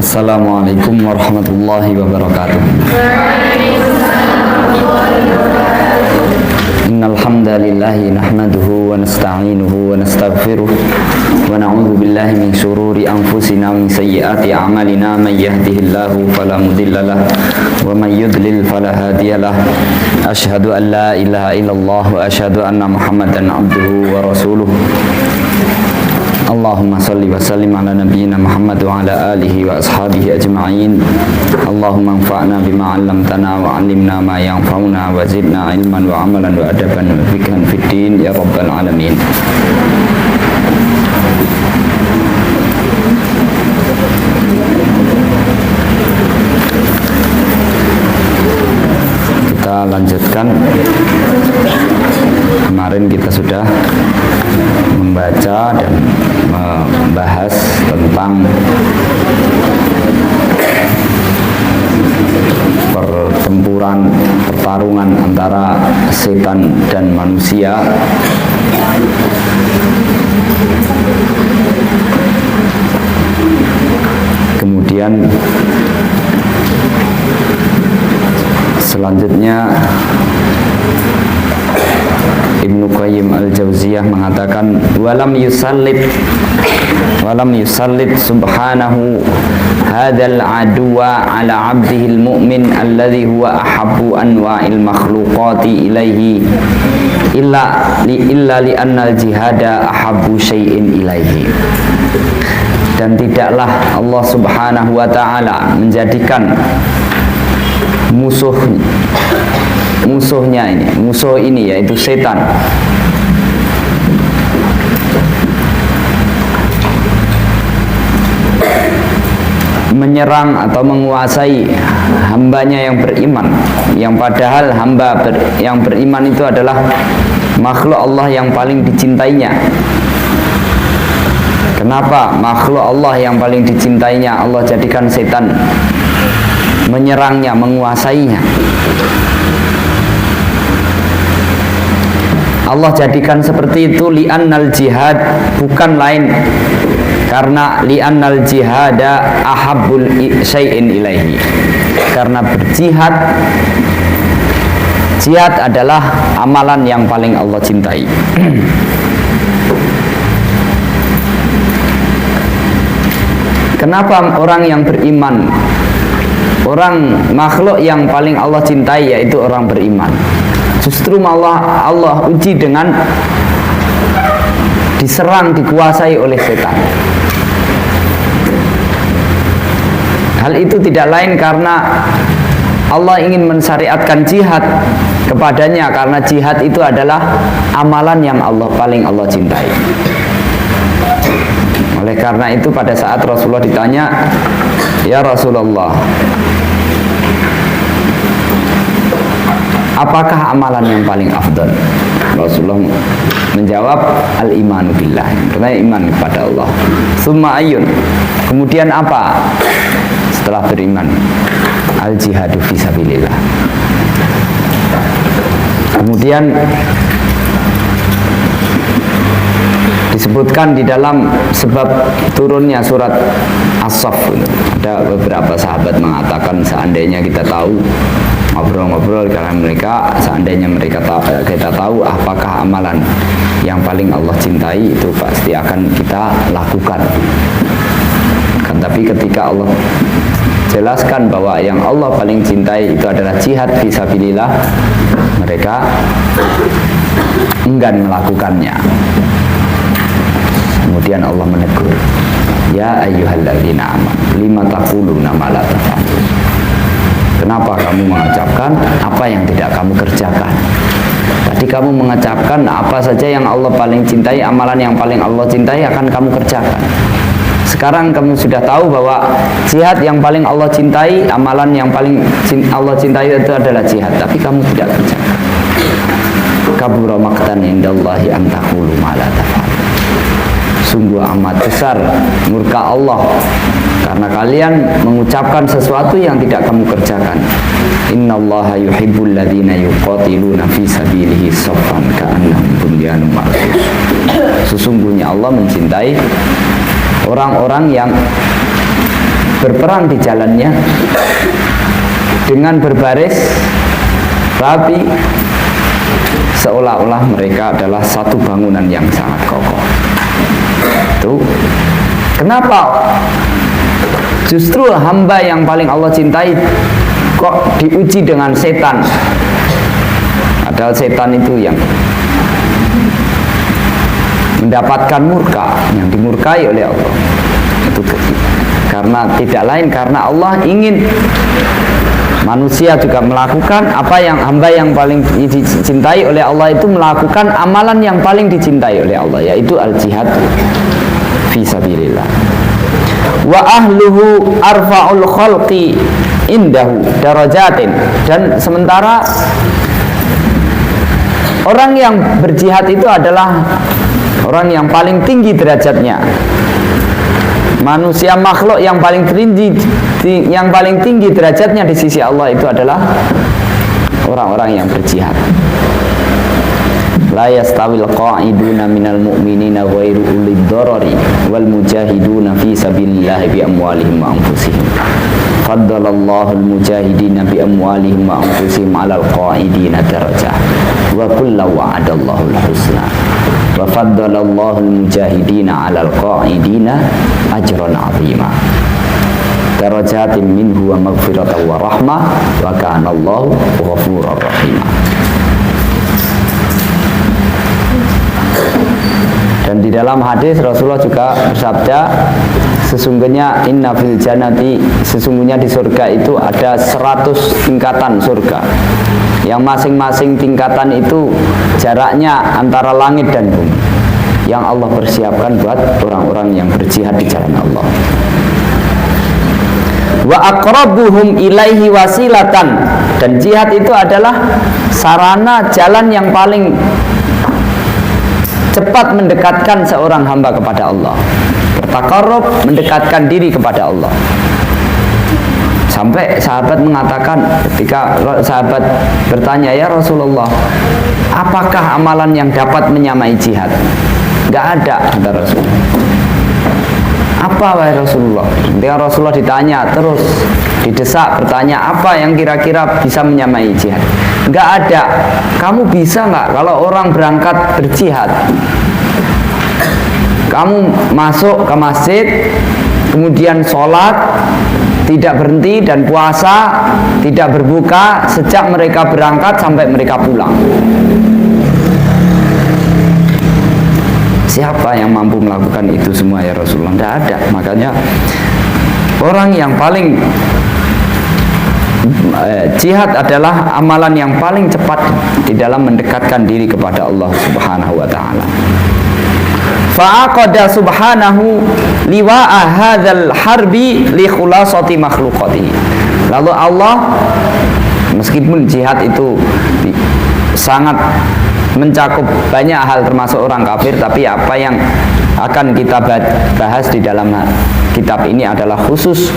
Assalamualaikum warahmatullahi wabarakatuh. Innal hamdalillahi nahmaduhu wa nasta'inuhu wa nastaghfiruh wa na'udzu billahi min shururi anfusina wa min sayyiati a'malina may yahdihillahu fala mudhillalah wa may yudlil fala hadiyalah. Asyhadu an la ilaha illallah wa asyhadu anna Muhammadan abduhu wa rasuluh. Allahumma salli wa sallim ala nabiyyina Muhammad wa ala alihi wa ashabihi ajma'in. Allahumma anfa'na bima 'allamtana wa 'allimna ma yanfa'una wa zidna ilman wa amalan wa adaban wa fikhan fid din ya rabbal alamin. Kita lanjutkan. Kemarin kita sudah membaca dan membahas tentang pertarungan antara setan dan manusia. Kemudian selanjutnya Ibnu Qayyim al-Jauziyah mengatakan walam yusallit subhanahu hadzal aduwa ala 'abdihil mu'min alladhi huwa ahabbu anwa'il makhluqati ilaihi illa li annal jihada ahabbu syai'in ilaihi. Dan tidaklah Allah Subhanahu wa taala menjadikan musuh ini yaitu setan menyerang atau menguasai hambanya yang beriman, yang padahal yang beriman itu adalah makhluk Allah yang paling dicintainya. Kenapa makhluk Allah yang paling dicintainya Allah jadikan setan menyerangnya, menguasainya? Allah jadikan seperti itu li'annal jihad, bukan lain karena li'annal jihada ahabbul syai'in ilaihi. Karena jihad adalah amalan yang paling Allah cintai. Kenapa orang yang beriman, orang makhluk yang paling Allah cintai yaitu orang beriman? Justru malah Allah uji dengan diserang, dikuasai oleh setan. Hal itu tidak lain karena Allah ingin mensyariatkan jihad kepadanya, karena jihad itu adalah amalan yang paling Allah cintai. Oleh karena itu pada saat Rasulullah ditanya, "Ya Rasulullah, apakah amalan yang paling afdal?" Rasulullah menjawab, al-imanu billah, karena iman kepada Allah. Summa ayyun, kemudian apa setelah beriman? Al-jihadu fisabilillah. Kemudian disebutkan di dalam sebab turunnya surat As-Saff, ada beberapa sahabat mengatakan seandainya kita tahu, ngobrol-ngobrol karena seandainya kita tahu apakah amalan yang paling Allah cintai, itu pasti akan kita lakukan. Tapi ketika Allah jelaskan bahwa yang Allah paling cintai itu adalah jihad fisabilillah, mereka enggan melakukannya. Kemudian Allah menegur, ya ayyuhalladzina amanu lima taquluna ma la taf'alun. Kenapa kamu mengucapkan apa yang tidak kamu kerjakan? Tadi kamu mengucapkan apa saja yang Allah paling cintai, amalan yang paling Allah cintai akan kamu kerjakan. Sekarang kamu sudah tahu bahwa jihad yang paling Allah cintai, amalan yang paling Allah cintai itu adalah jihad, tapi kamu tidak kerjakan. Kabura maqtan indallahi an taqulu ma la taf'alun. Sungguh amat besar murka Allah karena kalian mengucapkan sesuatu yang tidak kamu kerjakan. Innallaha yuhibbul ladzina yuqatiluna fi sabilihi shaffan ka'annahum bunyanun marsus. Sesungguhnya Allah mencintai orang-orang yang berperang di jalannya dengan berbaris rapi, seolah-olah mereka adalah satu bangunan yang sangat kokoh. Itu kenapa justru hamba yang paling Allah cintai kok diuji dengan setan? Padahal setan itu yang mendapatkan murka, yang dimurkai oleh Allah. Itu karena tidak lain karena Allah ingin manusia juga melakukan apa yang hamba yang paling dicintai oleh Allah itu melakukan amalan yang paling dicintai oleh Allah, yaitu al-jihad fi sabilillah. Wa ahluhu arfa'ul khalqi indahu darajatin, dan sementara orang yang berjihad itu adalah orang yang paling tinggi derajatnya. Manusia makhluk yang paling tinggi derajatnya di sisi Allah itu adalah orang-orang yang berjihad. La yastawil qa'iduna minal mu'minina ghairu ulid darari wal mujahiduna fi sabilillahi bi amwalihim wa anfusihim. Faddalallahu al-mujahidina bi amwalihim wa anfusihim 'alal qa'idina darajah. Wa kullu wa'adallahu al-husna. Wa faddalallahu al-mujahidina 'alal qa'idina ajran 'azima. Darajatin minhu wa maghfiratan wa rahmah wa kana Allahu ghafurur rahim. Dan di dalam hadis Rasulullah juga bersabda, sesungguhnya inna fil jannati, sesungguhnya di surga itu ada 100 tingkatan surga, yang masing-masing tingkatan itu jaraknya antara langit dan bumi, yang Allah persiapkan buat orang-orang yang berjihad di jalan Allah. Wa aqrabuhum ilaihi wasilatan, dan jihad itu adalah sarana jalan yang paling cepat mendekatkan seorang hamba kepada Allah, bertaqarrub, mendekatkan diri kepada Allah. Sampai sahabat mengatakan, ketika sahabat bertanya, ya Rasulullah, apakah amalan yang dapat menyamai jihad? Enggak ada, kata Rasulullah. Apa wahai Rasulullah? Ketika Rasulullah ditanya terus, didesak bertanya, apa yang kira-kira bisa menyamai jihad? Enggak ada. Kamu bisa nggak kalau orang berangkat berjihad, kamu masuk ke masjid, kemudian sholat, tidak berhenti, dan puasa, tidak berbuka sejak mereka berangkat sampai mereka pulang? Siapa yang mampu melakukan itu semua ya Rasulullah? Tidak ada. Makanya orang yang paling jihad adalah amalan yang paling cepat di dalam mendekatkan diri kepada Allah Subhanahu wa taala. Fa'aqada subhanahu liwa'a hadzal harbi li khulasati makhluqatihi. Lalu Allah, meskipun jihad itu sangat mencakup banyak hal termasuk orang kafir, tapi apa yang akan kita bahas di dalam kitab ini adalah khusus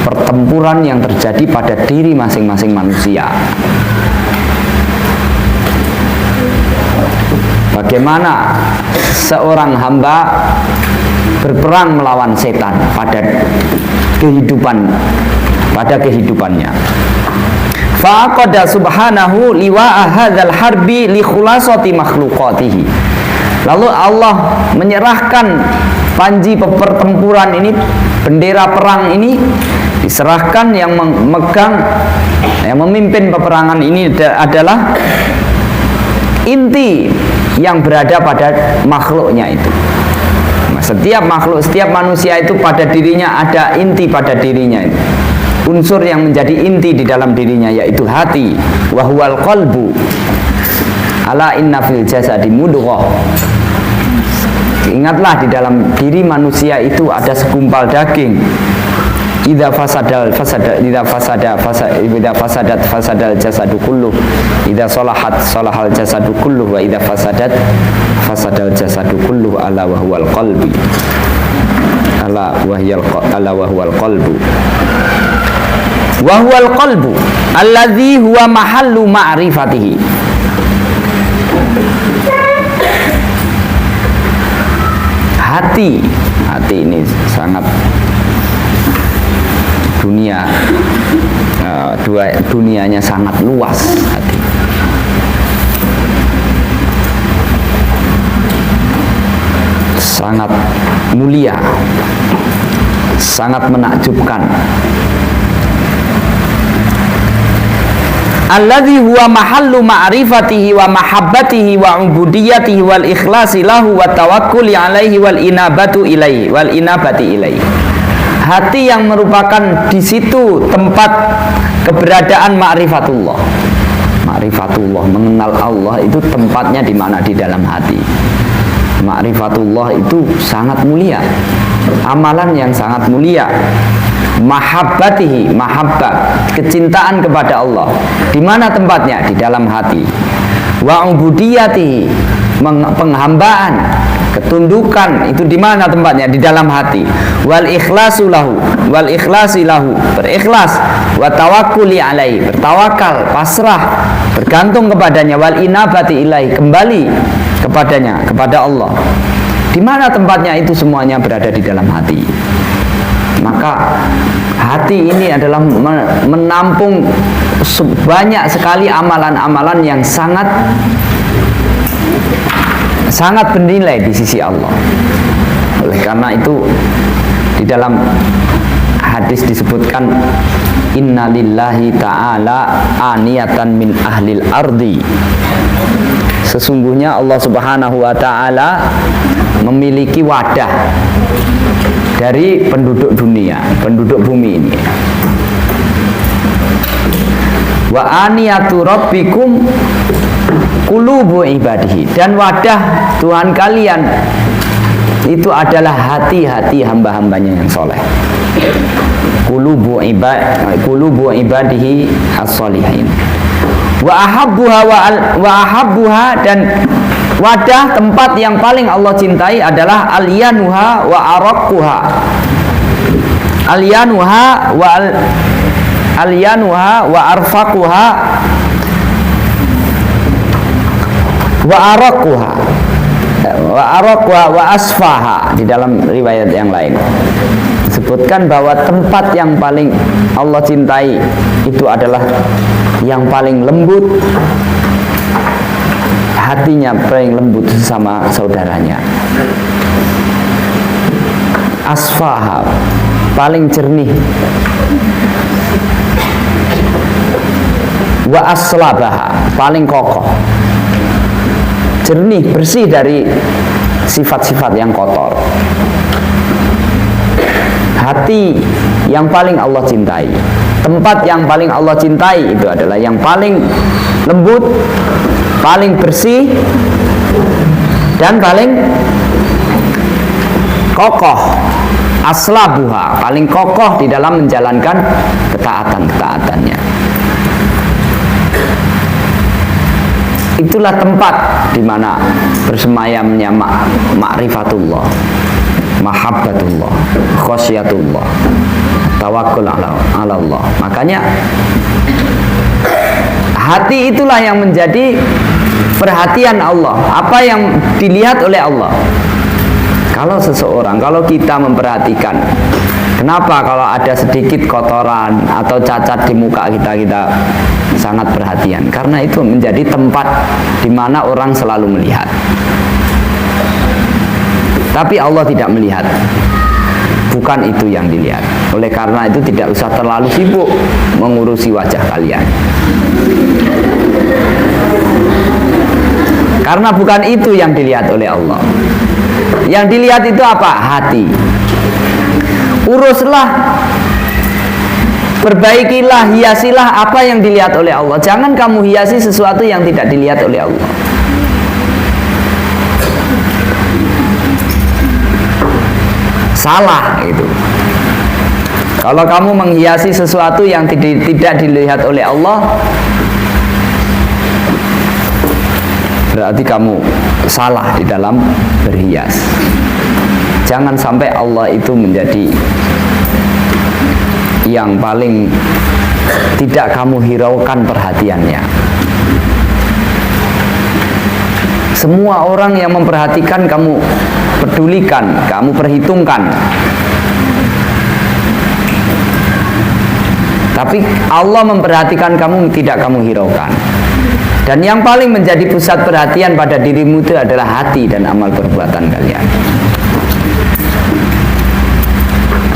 pertempuran yang terjadi pada diri masing-masing manusia. Bagaimana seorang hamba berperang melawan setan pada kehidupannya. Fa'aqada subhanahu liwa'a hadzal harbi li khulasati makhluqatihi. Lalu Allah menyerahkan panji pertempuran ini, bendera perang ini diserahkan, yang memegang, yang memimpin peperangan ini adalah inti yang berada pada makhluknya itu. Setiap makhluk, setiap manusia itu pada dirinya ada inti pada dirinya itu. Unsur yang menjadi inti di dalam dirinya yaitu hati, wahwal qalbu. Ala inna fil jasadi mudghah. Ingatlah, di dalam diri manusia itu ada segumpal daging. Idza fasadal jasadu kulluh. Idza salahal jasadu kulluh, wa idza fasadal jasadu kulluh, ala wahwal qalbi. Ala wahwal qalbu. Wahwal qalbu alladzi huwa mahallu ma'rifatihi. Hati ini sangat dunianya sangat luas hati. Sangat mulia, sangat menakjubkan. Alladzi huwa mahallu ma'rifatihi wa mahabbatihi wa ubudiyatihi wal ikhlasi lahu wa tawakkuli alaihi wal inabati ilaihi. Hati yang merupakan di situ tempat keberadaan ma'rifatullah. Ma'rifatullah, mengenal Allah itu tempatnya di mana? Di dalam hati. Ma'rifatullah itu sangat mulia, amalan yang sangat mulia. Mahabbatihi, mahabbah, kecintaan kepada Allah, di mana tempatnya? Di dalam hati. Wa ubudiyatihi, penghambaan, ketundukan, itu di mana tempatnya? Di dalam hati. Wal ikhlasu lahu, wal ikhlasi lahu, berikhlas. Wa tawakkuli alaihi, bertawakal, pasrah, bergantung kepadanya. Wal inabati ilaihi, kembali kepadanya, kepada Allah. Di mana tempatnya? Itu semuanya berada di dalam hati. Maka hati ini adalah menampung banyak sekali amalan-amalan yang sangat bernilai di sisi Allah. Oleh karena itu di dalam hadis disebutkan, inna lillahi ta'ala aniyatan min ahlil ardi. Sesungguhnya Allah Subhanahu wa ta'ala memiliki wadah dari penduduk dunia, penduduk bumi ini. Wa aniyatu rabbikum qulubu ibadihi, dan wadah Tuhan kalian itu adalah hati-hati hamba-hambanya yang soleh. Qulubu ibadihi as-solihin. Wa ahabbuha, dan wadah tempat yang paling Allah cintai adalah alyanuha wa araqquha. Alyanuha wa arfaquha wa araqquha wa asfaha. Di dalam riwayat yang lain disebutkan bahwa tempat yang paling Allah cintai itu adalah yang paling lembut, hatinya paling lembut sama saudaranya. Asfaha, paling jernih. Wa aslabaha, paling kokoh, jernih, bersih dari sifat-sifat yang kotor. Hati yang paling Allah cintai, tempat yang paling Allah cintai itu adalah yang paling lembut, paling bersih, dan paling kokoh. Aslabuha, paling kokoh di dalam menjalankan ketaatan-ketaatannya. Itulah tempat di mana bersemayamnya ma'rifatullah, mahabbatullah, khosyatullah, tawakkul ala Allah. Makanya hati itulah yang menjadi perhatian Allah, apa yang dilihat oleh Allah. Kalau seseorang, kalau kita memperhatikan, kenapa kalau ada sedikit kotoran atau cacat di muka kita, kita sangat perhatian? Karena itu menjadi tempat di mana orang selalu melihat. Tapi Allah tidak melihat, bukan itu yang dilihat. Oleh karena itu tidak usah terlalu sibuk mengurusi wajah kalian, karena bukan itu yang dilihat oleh Allah. Yang dilihat itu apa? Hati. Uruslah, perbaikilah, hiasilah apa yang dilihat oleh Allah. Jangan kamu hiasi sesuatu yang tidak dilihat oleh Allah. Salah itu. Kalau kamu menghiasi sesuatu yang tidak dilihat oleh Allah, berarti kamu salah di dalam berhias. Jangan sampai Allah itu menjadi yang paling tidak kamu hiraukan perhatiannya. Semua orang yang memperhatikan kamu pedulikan, kamu perhitungkan. Tapi Allah memperhatikan kamu, tidak kamu hiraukan. Dan yang paling menjadi pusat perhatian pada dirimu itu adalah hati dan amal perbuatan kalian.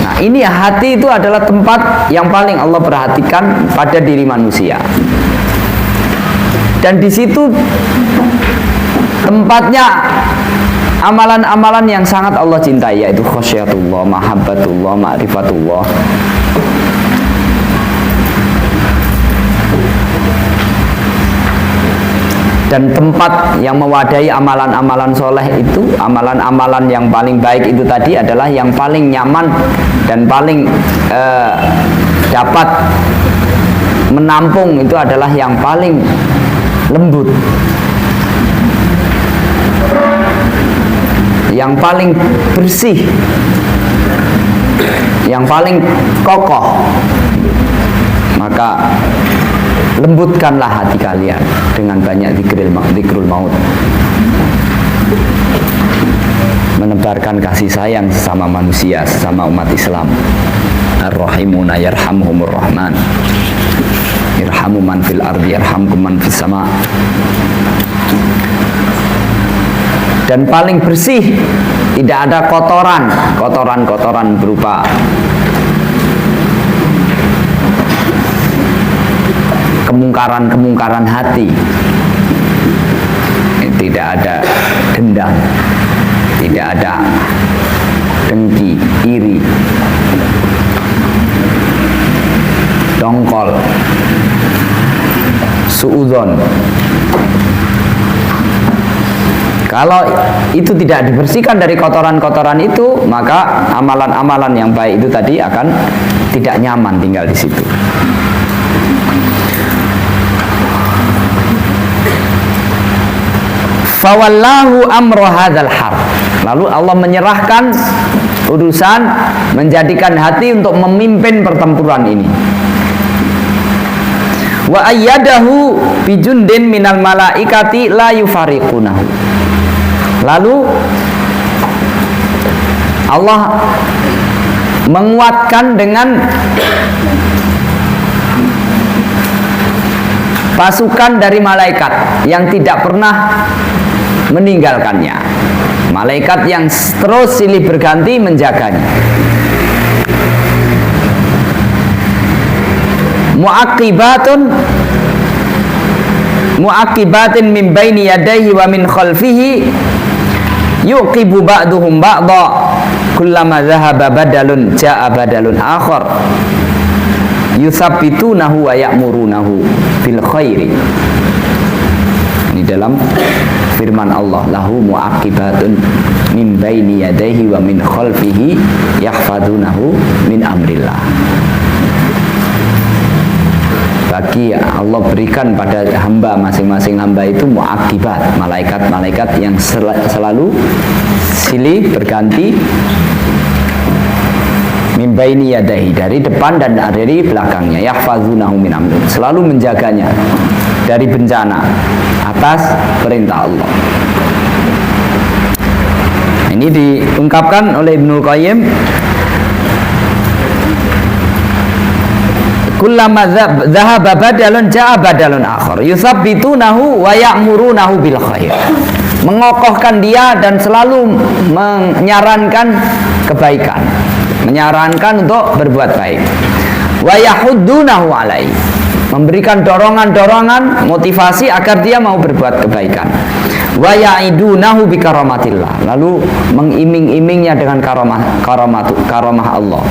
Nah, ini hati itu adalah tempat yang paling Allah perhatikan pada diri manusia. Dan di situ tempatnya amalan-amalan yang sangat Allah cintai, yaitu khasyatullah, mahabbatullah, ma'rifatullah. Dan tempat yang mewadahi amalan-amalan soleh itu, amalan-amalan yang paling baik itu tadi adalah yang paling nyaman dan paling dapat menampung, itu adalah yang paling lembut, yang paling bersih, yang paling kokoh. Maka lembutkanlah hati kalian dengan banyak zikrul maut, menebarkan kasih sayang sesama manusia, sesama umat Islam. Ar-rahimuna yarhamhumur rahman, irhamu man fil ardi yarhamkum man fis sama. Dan paling bersih, tidak ada kotoran berupa kemungkaran hati. Tidak ada dendam, tidak ada dengki, iri, dongkol, suudzon. Kalau itu tidak dibersihkan dari kotoran-kotoran itu, maka amalan-amalan yang baik itu tadi akan tidak nyaman tinggal di situ. Fawallahu amro hadzal harb. Lalu Allah menyerahkan urusan menjadikan hati untuk memimpin pertempuran ini. Wa ayyadahu bijundin minal malaikati la yufariqunahu. Lalu Allah menguatkan dengan pasukan dari malaikat yang tidak pernah meninggalkannya, malaikat yang terus silih berganti menjaganya. Muaqibatin min baini yadayhi wa min khalfihi yuqibu ba'duhum ba'dha kullama dhahaba badalun ja'a badalun akhar yusabbitunahu wa ya'murunahu bil khairi. Ini dalam firman Allah, lahu muaqibatun min baini yadayhi wa min khalfihi yahfadunahu min amrillah. Bagi Allah berikan pada hamba, masing-masing hamba itu muaqibat, malaikat-malaikat yang selalu silih berganti min baini yadayhi, dari depan dan dari belakangnya, yahfazunahu min amrillah, selalu menjaganya dari bencana atas perintah Allah. Ini diungkapkan oleh Ibnul Qayyim, kullama dhahaba badalun ja'a badalun akhar yusabbitunahu wa ya'murunahu bil khair. Mengokohkan dia dan selalu menyarankan kebaikan, menyarankan untuk berbuat baik. Wa yahuddunahu alaihi, memberikan dorongan-dorongan, motivasi agar dia mau berbuat kebaikan. Wa ya'idunahu bi karamatillah, lalu mengiming-imingnya dengan karamah Allah.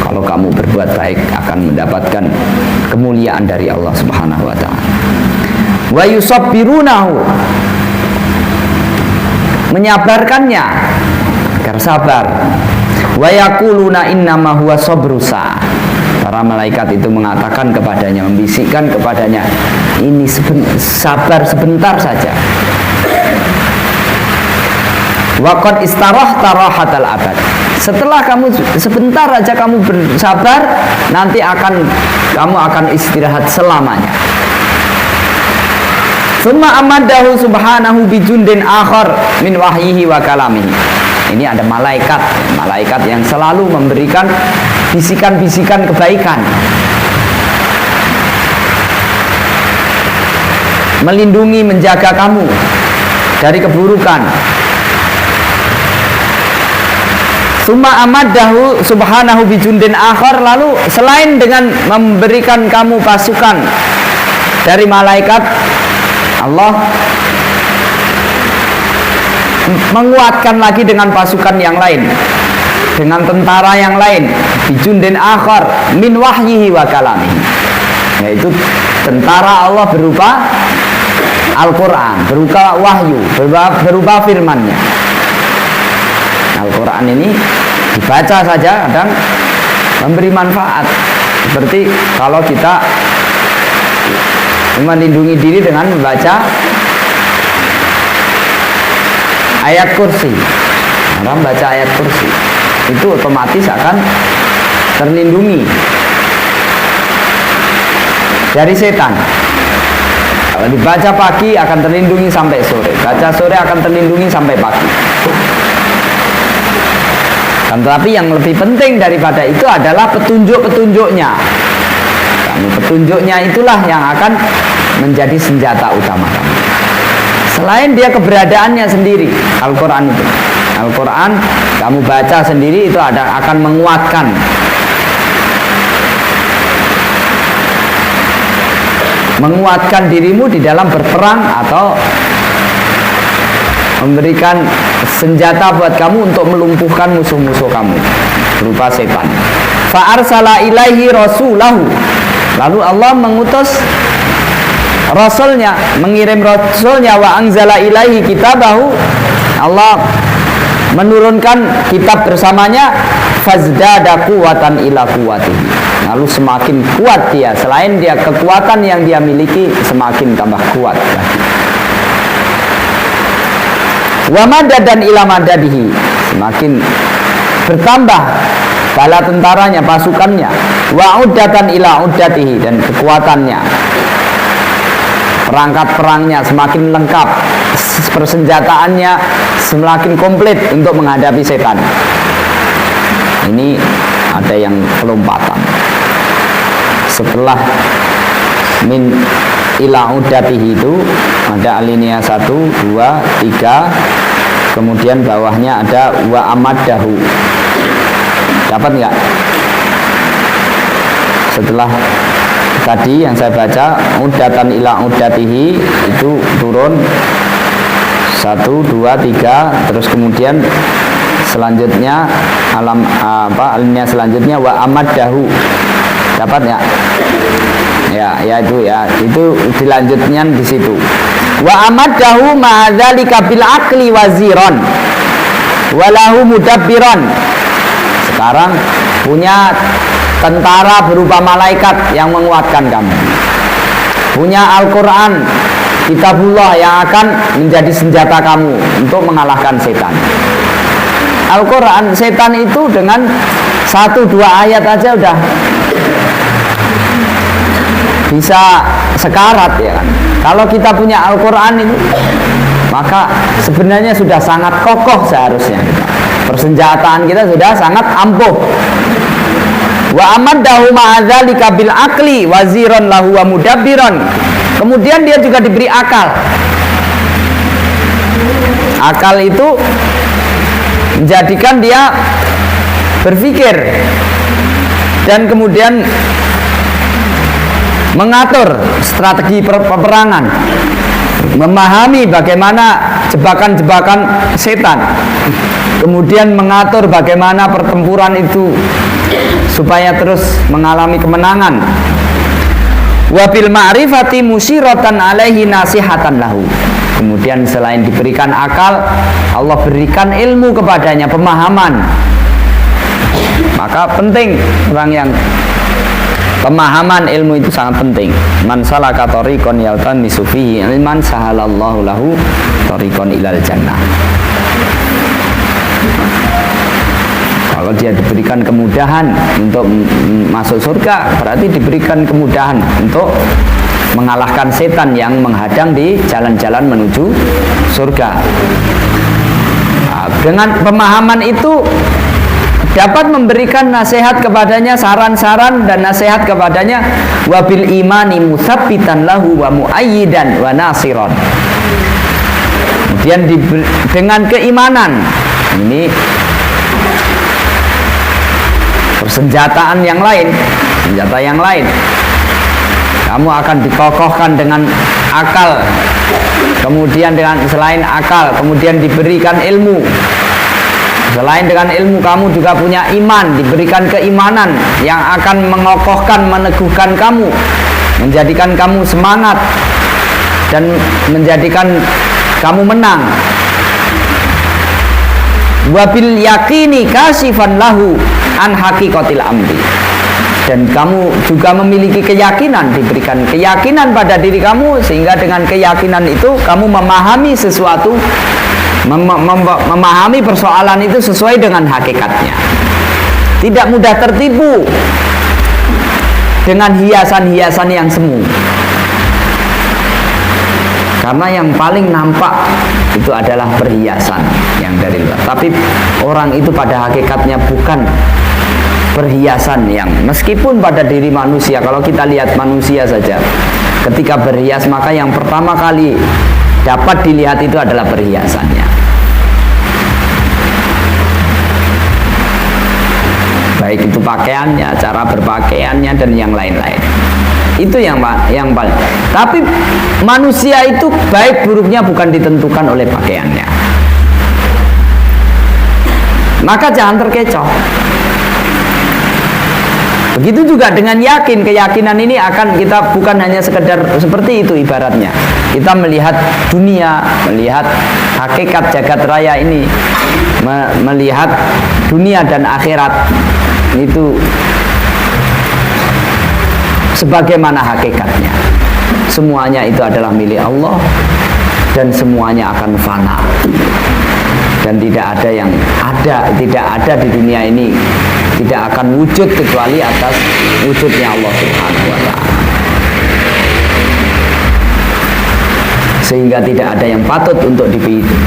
Kalau kamu berbuat baik akan mendapatkan kemuliaan dari Allah Subhanahu wa taala. Wa yusabbirunahu, menyabarkannya agar sabar. Wa yaquluna innama huwa sabrusa, para malaikat itu mengatakan kepadanya, membisikkan kepadanya, ini sabar sebentar saja. Waqad istarahta rahatal abad, setelah kamu sebentar aja kamu bersabar, nanti kamu akan istirahat selamanya. Summa amadahu subhanahu bijundin akhar min wahyihi wa kalamihi. Ini ada malaikat yang selalu memberikan bisikan-bisikan kebaikan, melindungi, menjaga kamu dari keburukan. Summa amaddahu subhanahu bijundin akhar, lalu selain dengan memberikan kamu pasukan dari malaikat, Allah menguatkan lagi dengan pasukan yang lain, dengan tentara yang lain, bijundin akhar min wahyihi wa kalamihi, yaitu tentara Allah berupa Al-Quran, berupa wahyu, berupa firman-Nya. Al-Quran ini dibaca saja kadang memberi manfaat, seperti kalau kita melindungi diri dengan membaca ayat kursi. Orang baca ayat kursi itu otomatis akan terlindungi dari setan. Kalau dibaca pagi akan terlindungi sampai sore, baca sore akan terlindungi sampai pagi. Dan tetapi yang lebih penting daripada itu adalah petunjuk-petunjuknya. Karena petunjuknya itulah yang akan menjadi senjata utama kamu. Selain dia keberadaannya sendiri, Al-Quran itu, Al-Quran kamu baca sendiri itu akan menguatkan dirimu di dalam berperang atau memberikan senjata buat kamu untuk melumpuhkan musuh-musuh kamu berupa setan. Fa'arsala ilaihi rasulahu, lalu Allah mengutus rasulnya, mengirim rasulnya, wa anzala ilaihi kitabahu, Allah menurunkan kitab bersamanya, fazdada quwwatan ila quwwatihi, lalu semakin kuat dia, selain dia kekuatan yang dia miliki semakin tambah kuat lagi. Wa madadan ila madadihi, semakin bertambah bala tentaranya, pasukannya. Wa uddatan ila uddatihi, dan kekuatannya, perangkat perangnya semakin lengkap, persenjataannya semakin komplit untuk menghadapi setan. Ini ada yang kelompatan. Setelah min ila uddatihi itu ada alinea 1, 2, 3, kemudian bawahnya ada wa amaddahu. Dapat nggak? Setelah tadi yang saya baca uddatan ila uddatihi itu turun 1, 2, 3, terus kemudian selanjutnya alinea selanjutnya wa amaddahu. Dapat nggak? Ya itu dilanjutnya di situ. Wa amaddahu ma'adzalika bil aqli waziran walahu mudabbiran. Sekarang punya tentara berupa malaikat yang menguatkan kamu, punya Al-Quran, kitabullah yang akan menjadi senjata kamu untuk mengalahkan setan. Al-Quran, setan itu dengan 1-2 ayat aja udah bisa sekarat, ya kan. Kalau kita punya Al-Quran itu, maka sebenarnya sudah sangat kokoh seharusnya kita. Persenjataan kita sudah sangat ampuh. Wa amaddahu ma'adzalika bil aqli waziran lahu wa mudabbiran. Kemudian dia juga diberi akal. Akal itu menjadikan dia berpikir dan kemudian mengatur strategi peperangan, memahami bagaimana jebakan-jebakan setan, kemudian mengatur bagaimana pertempuran itu supaya terus mengalami kemenangan. Wabil ma'rifati musyiratan alaihi nasihatan lahu. Kemudian selain diberikan akal, Allah berikan ilmu kepadanya, pemahaman. Maka penting orang yang pemahaman ilmu itu sangat penting. Man salaka tariqan yaltamisu fihi ilman sahalallahu lahu tariqan ilal jannah. Kalau dia diberikan kemudahan untuk masuk surga, berarti diberikan kemudahan untuk mengalahkan setan yang menghadang di jalan-jalan menuju surga. Nah, dengan pemahaman itu dapat memberikan nasihat kepadanya, saran-saran dan nasihat kepadanya, wabil imani musabbitan lahu wa muayyidan wa nasiron. Kemudian dengan keimanan, ini persenjataan yang lain, senjata yang lain. Kamu akan dikokohkan dengan akal, kemudian dengan selain akal, kemudian diberikan ilmu. Selain dengan ilmu, kamu juga punya iman, diberikan keimanan yang akan mengokohkan, meneguhkan kamu, menjadikan kamu semangat dan menjadikan kamu menang. Wabil yakini kasifan lahu an haqiqatil amri. Dan kamu juga memiliki keyakinan, diberikan keyakinan pada diri kamu, sehingga dengan keyakinan itu kamu memahami sesuatu, memahami persoalan itu sesuai dengan hakikatnya. Tidak mudah tertipu dengan hiasan-hiasan yang semu. Karena yang paling nampak itu adalah perhiasan yang dari luar. Tapi orang itu pada hakikatnya bukan perhiasan yang, meskipun pada diri manusia, kalau kita lihat manusia saja, ketika berhias maka yang pertama kali dapat dilihat itu adalah perhiasannya. Baik itu pakaiannya, cara berpakaiannya dan yang lain-lain. Itu yang paling. Tapi manusia itu baik buruknya bukan ditentukan oleh pakaiannya. Maka jangan terkecoh. Begitu juga dengan yakin, keyakinan ini akan kita bukan hanya sekedar seperti itu ibaratnya. Kita melihat dunia, melihat hakikat jagat raya ini, melihat dunia dan akhirat itu sebagaimana hakikatnya. Semuanya itu adalah milik Allah dan semuanya akan fana. Dan tidak ada di dunia ini tidak akan wujud kecuali atas wujudnya Allah Subhanahu wa ta'ala. Sehingga tidak ada yang patut untuk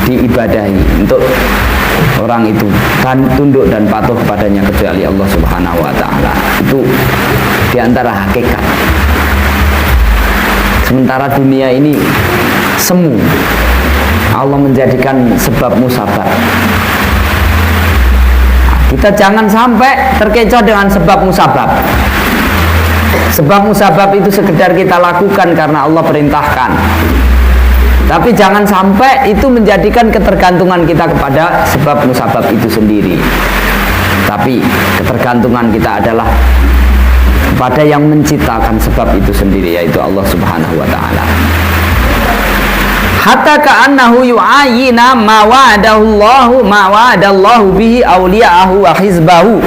diibadahi, untuk orang itu tunduk dan patuh kepadanya kecuali Allah Subhanahu wa ta'ala. Itu diantara hakikat. Sementara dunia ini semu, Allah menjadikan sebab musabab. Kita jangan sampai terkecoh dengan sebab musabab. Sebab musabab itu sekedar kita lakukan karena Allah perintahkan. Tapi jangan sampai itu menjadikan ketergantungan kita kepada sebab musabab itu sendiri. Tapi ketergantungan kita adalah kepada yang menciptakan sebab itu sendiri, yaitu Allah Subhanahu wa ta'ala. Hatta ka'annahu yu'ayyina ma wa'adallahu bihi awliya'ahu wa hizbahu.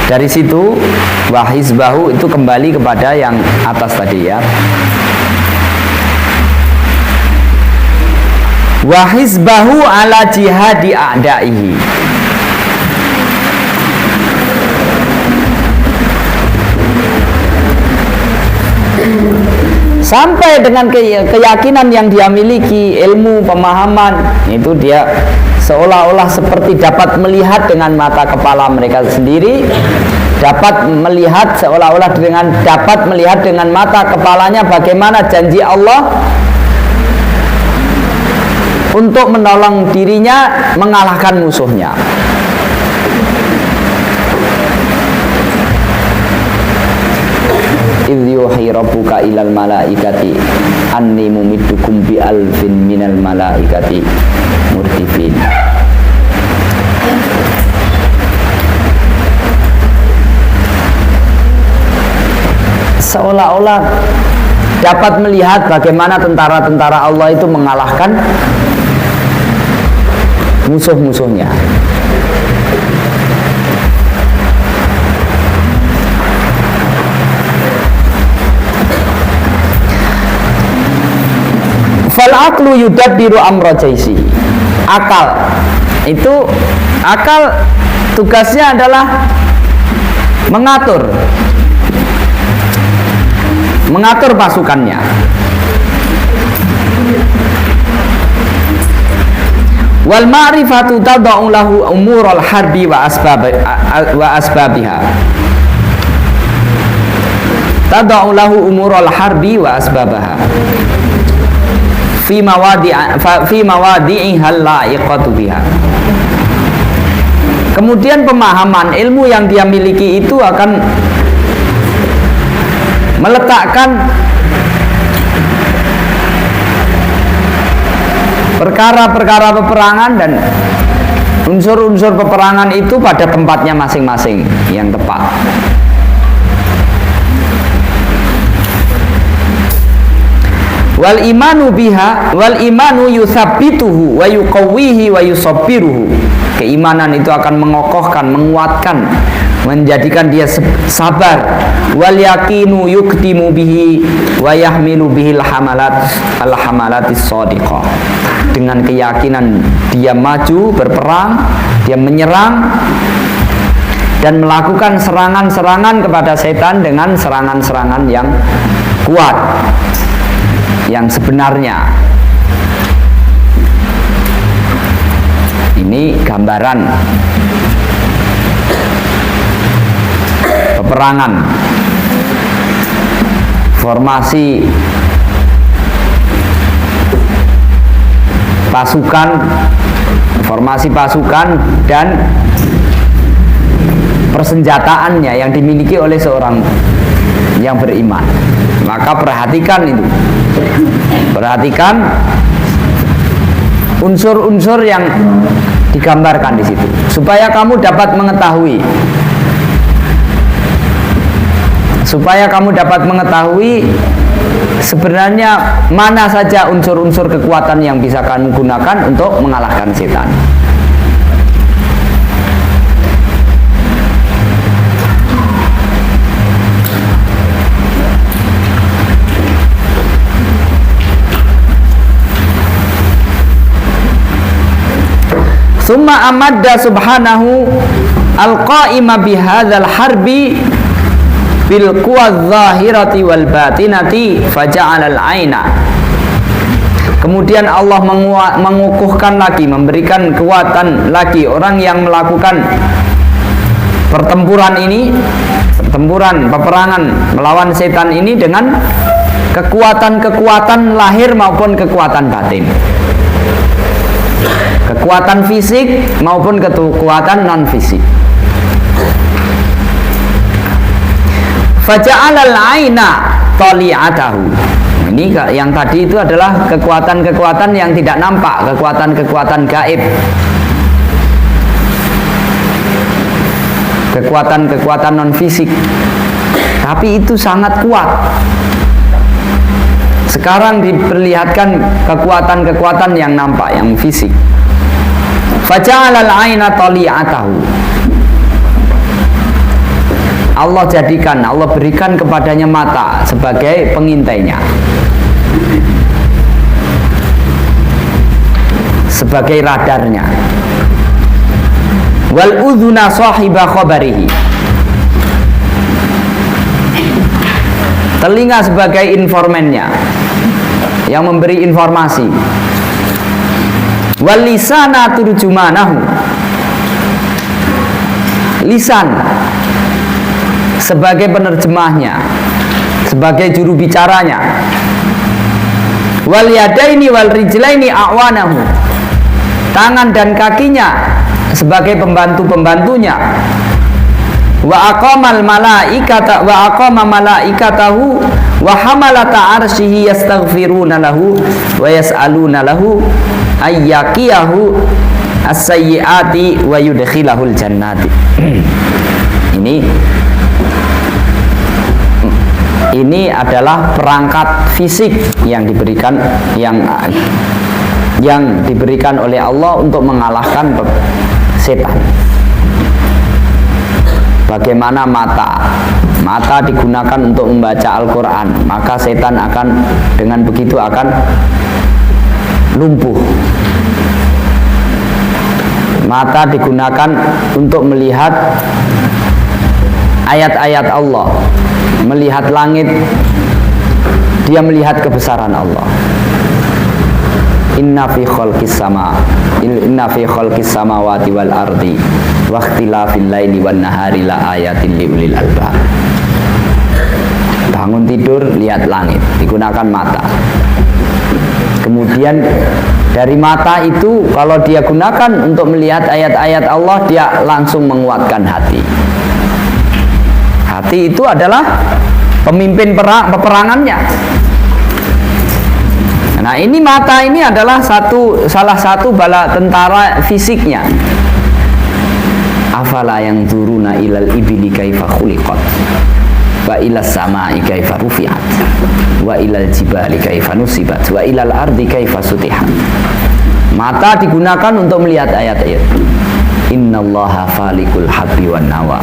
Dari situ wa hizbahu itu kembali kepada yang atas tadi ya. Wa hizbahu ala jihadi a'da'ihi. Sampai dengan keyakinan yang dia miliki, ilmu, pemahaman, itu dia seolah-olah seperti dapat melihat dengan mata kepala mereka sendiri, dapat melihat seolah-olah dapat melihat dengan mata kepalanya bagaimana janji Allah untuk menolong dirinya mengalahkan musuhnya. Idh yuhi rabbuka ilal malaikati anni mumiddukum bi alfin minal malaikati murdifin. Seolah-olah dapat melihat bagaimana tentara-tentara Allah itu mengalahkan musuh-musuhnya. Fal aqlu yudabbiru amra jaisi. Akal tugasnya adalah mengatur pasukannya. Wal ma'rifatu tad'u lahu umural harbi wa asbabiha. Tad'u lahu umural harbi wa asbabaha fi mawadi'iha la'iqatu biha. Kemudian pemahaman ilmu yang dia miliki itu akan meletakkan perkara-perkara peperangan dan unsur-unsur peperangan itu pada tempatnya masing-masing yang tepat. Wal imanu biha wal imanu yuthabbituhu wa yuqawwihi wa yusabbiruhu. Keimanan itu akan mengokohkan, menguatkan, menjadikan dia sabar. Wal yaqinu yuktimu bihi wa yahmilu bihil hamalatis shadiqah. Dengan keyakinan dia maju berperang, dia menyerang dan melakukan serangan-serangan kepada setan dengan serangan-serangan yang kuat, yang sebenarnya. Ini gambaran peperangan, formasi pasukan dan persenjataannya yang dimiliki oleh seorang yang beriman. Maka perhatikan itu. Perhatikan unsur-unsur yang digambarkan di situ supaya kamu dapat mengetahui sebenarnya mana saja unsur-unsur kekuatan yang bisa kamu gunakan untuk mengalahkan setan. Summa amadda subhanahu al-qa'ima bihadzal harbi bil quwwaz zahirati wal batinati faja'ala al-aina. Kemudian Allah mengukuhkan lagi, memberikan kekuatan lagi orang yang melakukan peperangan melawan setan ini dengan kekuatan lahir maupun kekuatan batin. Kekuatan fisik maupun kekuatan non fisik. Faja'alal aina tali'atahu. Ini yang tadi itu adalah kekuatan-kekuatan yang tidak nampak, kekuatan-kekuatan gaib. Kekuatan-kekuatan non fisik. Tapi itu sangat kuat. Sekarang diperlihatkan kekuatan-kekuatan yang nampak, yang fisik. Faja'alal aina tali'atahu. Allah berikan kepadanya mata sebagai pengintainya, sebagai radarnya. Wal udhuna sahiba khabarihi. Telinga sebagai informannya, yang memberi informasi. Wal lisana turjumanahu. Lisan sebagai penerjemahnya, sebagai juru bicaranya. Wal yadaini wal rijlaini a'wanahu. Tangan dan kakinya sebagai pembantu-pembantunya. Wa aqama malaikatahu wa hamalata arsyihi yastaghfiruna lahu wa yas'aluna lahu ayyaqiyahu as-sayyiati wa yudkhilahul jannati. Ini adalah perangkat fisik yang diberikan oleh Allah untuk mengalahkan setan. Bagaimana mata digunakan untuk membaca Al-Quran, maka setan dengan begitu akan lumpuh. Mata digunakan untuk melihat ayat-ayat Allah, melihat langit, dia melihat kebesaran Allah. Inna fi khalqis sama inna fi khalqis samawati wal ardi wa ikhtilafil laili wan nahari la ayatin liulil albab. Bangun tidur lihat langit, digunakan mata. Kemudian dari mata itu kalau dia gunakan untuk melihat ayat-ayat Allah, dia langsung menguatkan hati. Hati itu adalah pemimpin peperangannya. Nah, ini mata ini adalah salah satu bala tentara fisiknya. Afala yang turuna ilal ibili kaifa khuliqat wa ilas samai kaifa rufi'at wa ilal jibali kaifa nusibat wa ilal ardi kaifa sutihat. Mata digunakan untuk melihat ayat-ayat. Innallaha falikul habbi wan nawa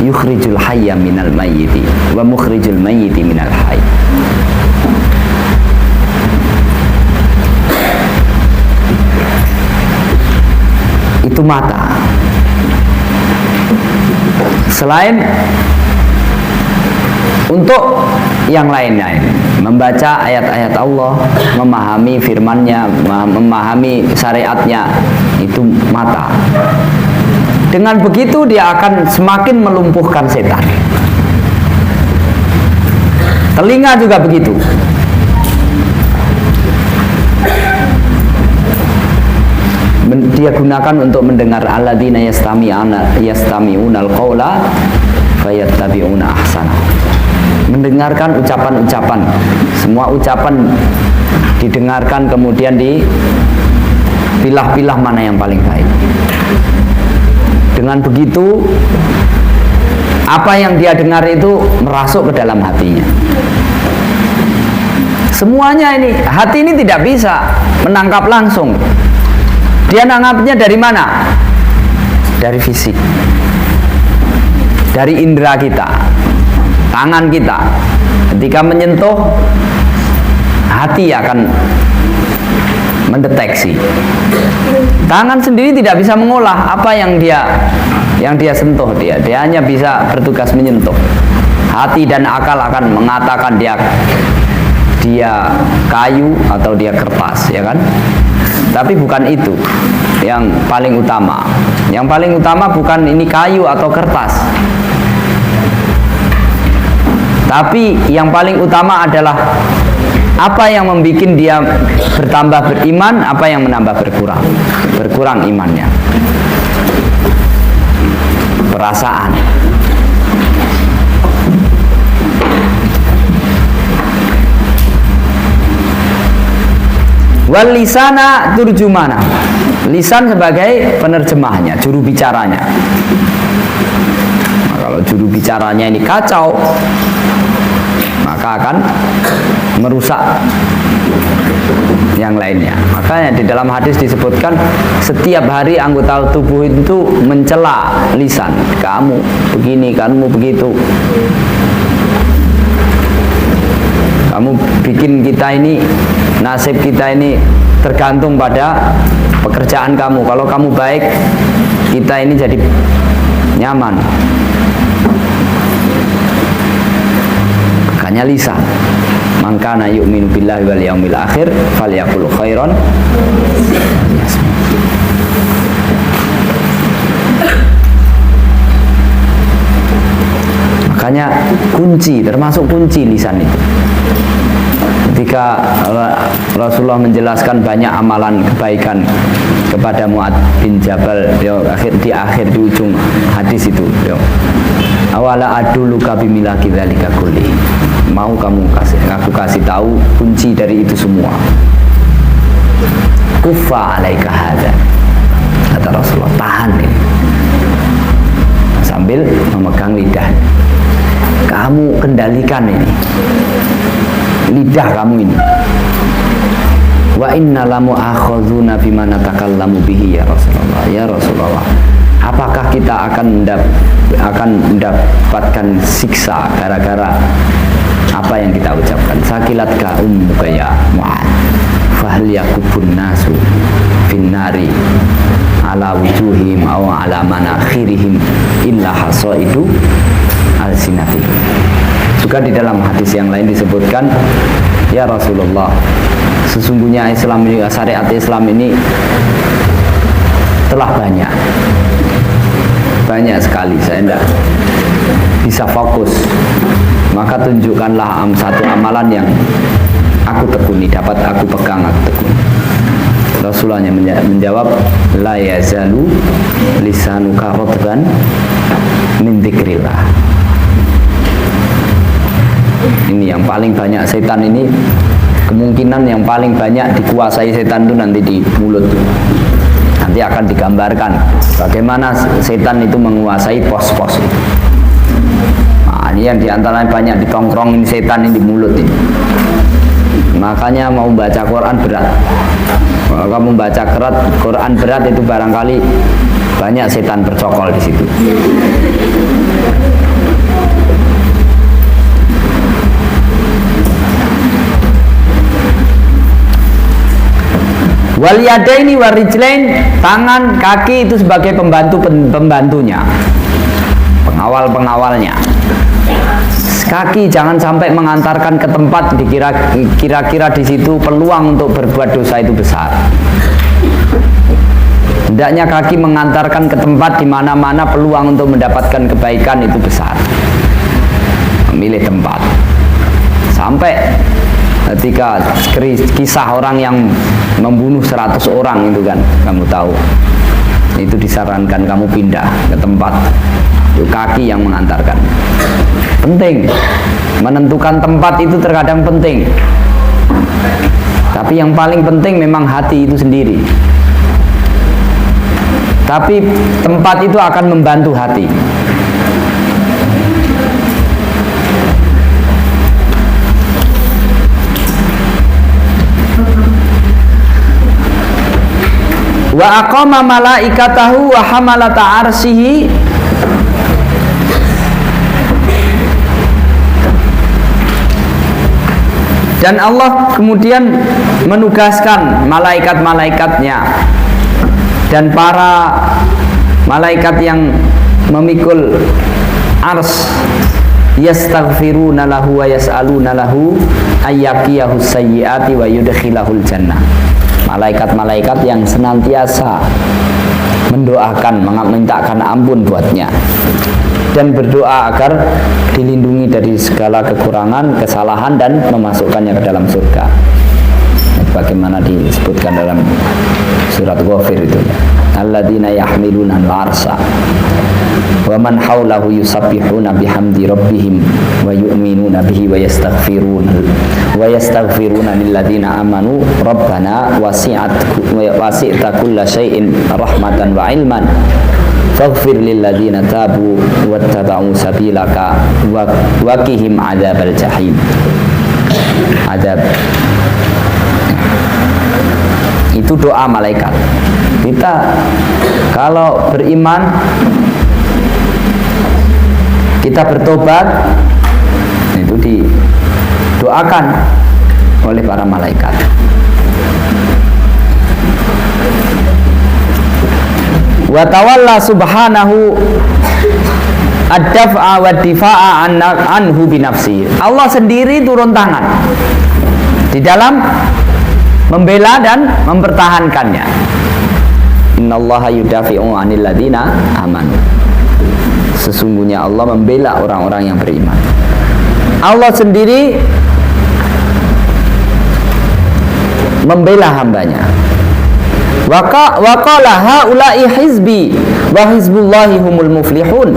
yukhrijul hayya minal mayyiti wa mukhrijul mayyiti minal hayy. Itu mata. Selain untuk yang lain-lain, membaca ayat-ayat Allah, memahami firman-Nya, memahami syariatnya, itu mata. Dengan begitu dia akan semakin melumpuhkan setan. Telinga juga begitu. Dia gunakan untuk mendengar alladzina yastami'unal qaula fayattabi'una ahsana. Mendengarkan ucapan-ucapan. Semua ucapan didengarkan, kemudian dipilah-pilah mana yang paling baik. Dengan begitu apa yang dia dengar itu merasuk ke dalam hatinya. Semuanya ini, hati ini tidak bisa menangkap langsung. Dia nangkapnya dari mana? Dari fisik, dari indera kita, tangan kita. Ketika menyentuh, hati akan mendeteksi. Tangan sendiri tidak bisa mengolah apa yang dia sentuh. Dia hanya bisa bertugas menyentuh. Hati dan akal akan mengatakan dia kayu atau dia kertas, ya kan? Tapi bukan itu yang paling utama. Yang paling utama bukan ini kayu atau kertas. Tapi yang paling utama adalah apa yang membuat dia bertambah beriman, apa yang menambah berkurang imannya. Perasaan. Wal lisana turjumana. Lisan sebagai penerjemahnya, juru bicaranya. Nah, kalau juru bicaranya ini kacau, maka akan merusak yang lainnya. Makanya di dalam hadis disebutkan setiap hari anggota tubuh itu mencela lisan. Kamu begini, kamu begitu. Kamu bikin kita ini, nasib kita ini tergantung pada pekerjaan kamu. Kalau kamu baik, kita ini jadi nyaman. Makanya lisan. Man kana yu'minu billahi wal yaumil akhir falyaqul khairan. Makanya kunci, termasuk kunci lisan itu. Ketika Rasulullah menjelaskan banyak amalan kebaikan kepada Mu'adz bin Jabal, di ujung hadis itu, awala aduluka bimilaki dzalika kulli. Mau aku kasih tahu kunci dari itu semua. Kuffa alaika hadza. Kata Rasulullah, tahan ini. Sambil memegang lidah. Kamu kendalikan ini. Lidah kamu ini. Wa inna lamu akhadzuna bima natakallamu bihi ya Rasulullah. Ya Rasulullah, apakah kita akan mendapatkan siksa gara-gara apa yang kita ucapkan? Sakilatka ummuka ya Mu'adz. Fahal yakubun nasu finnari ala wujuhim aw ala manakhirihim illa hasaidu al-sinati. Juga di dalam hadis yang lain disebutkan, ya Rasulullah, sesungguhnya Islam ini, syariat Islam ini masalah banyak sekali, saya tidak bisa fokus. Maka tunjukkanlah satu amalan yang aku tekuni, dapat aku pegang, aku tekuni. Rasulullah menjawab, la yazalu lisanuka rotban min dzikrillah. Ini yang paling banyak setan ini, kemungkinan yang paling banyak dikuasai setan itu nanti di mulut. Nanti akan digambarkan bagaimana setan itu menguasai pos-pos itu. Nah, ini yang diantaranya banyak ditongkrongin setan ini di mulut ini. Makanya mau baca Quran berat. Kalau kamu baca Quran berat itu barangkali banyak setan bercokol di situ. Wal yadaini warijlain, tangan, kaki itu sebagai pembantunya, pengawalnya. Kaki jangan sampai mengantarkan ke tempat kira-kira di situ peluang untuk berbuat dosa itu besar. Hendaknya kaki mengantarkan ke tempat di mana-mana peluang untuk mendapatkan kebaikan itu besar. Memilih tempat. Sampai ketika kisah orang yang membunuh 100 orang itu kan, kamu tahu, itu disarankan kamu pindah ke tempat itu kaki yang mengantarkan. Penting menentukan tempat itu terkadang penting, tapi yang paling penting memang hati itu sendiri. Tapi tempat itu akan membantu hati. Wa aqama malaikatahu wa hamalata arsyihi, dan Allah kemudian menugaskan malaikat-malaikatnya dan para malaikat yang memikul ars, yastaghfiruna lahu wa yas'aluna lahu ayyaqiyahu sayyiati wa yudkhilahul jannah. Malaikat-malaikat yang senantiasa mendoakan, memintakan ampun buatnya dan berdoa agar dilindungi dari segala kekurangan, kesalahan, dan memasukkannya ke dalam surga. Bagaimana disebutkan dalam surat Ghafir itu ya, alladzina yahmiluna al-arsha wa man hawlahu yusabbihuna bihamdi rabbihim wa yu'minuna bihi wa yastaghfiruna lilladzina amanu rabbana wasi'ta kulla syai'in rahmatan wa ilman faghfir lilladzina tabu wattaba'u sabilaka wa qihim adzabal jahim. Itu doa malaikat. Kita kalau beriman, kita bertobat, itu didoakan oleh para malaikat. Wa tawalla subhanahu ad-daf'a wa difa'a anhu binafsi. Allah sendiri turun tangan di dalam membela dan mempertahankannya. Innallaha yudafi'u 'anil ladzina amanu. Sesungguhnya Allah membela orang-orang yang beriman. Allah sendiri membela hambanya. Wa qala haula'i hizbi wa hizbullahi humul muflihun.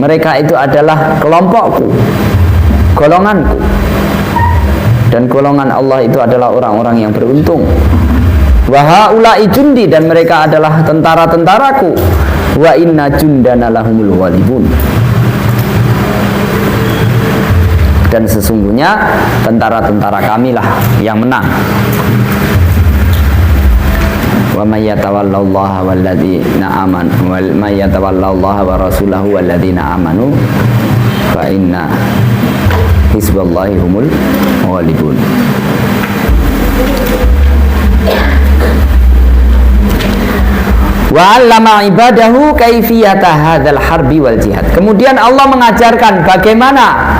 Mereka itu adalah kelompokku, golonganku. Dan golongan Allah itu adalah orang-orang yang beruntung. Wa haula'i jundi, dan mereka adalah tentara-tentaraku. Wa inna jundana lahumul ghalibun. Dan sesungguhnya tentara-tentara kamilah yang menang. Wa may yatawallallaha walladzina amanu wa may yatawallallaha wa rasulahu walladzina amanu fa inna hizballahi humul ghalibun. Wa 'allama ibadahu kaifiyata hadzal harbi wal jihad. Kemudian Allah mengajarkan bagaimana